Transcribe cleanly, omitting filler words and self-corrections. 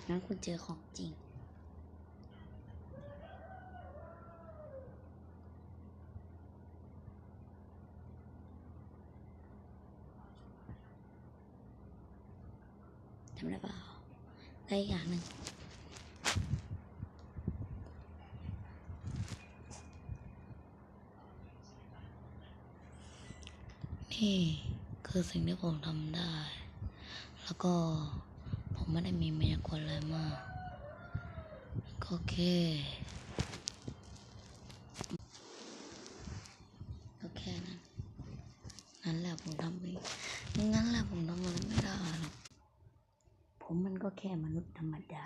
งั้นคุณเจอของจริงทำได้เปล่าได้อีกอย่างหนึ่งนี่คือสิ่งที่ผมทำได้ แล้วก็ผมไม่ได้มีมายากลอะไรมากก็แค่นั้นนั่นแหละผมทำไม่งั้นแหละผมทำอะไรไม่ได้หรอกผมมันก็แค่มนุษย์ธรรมดา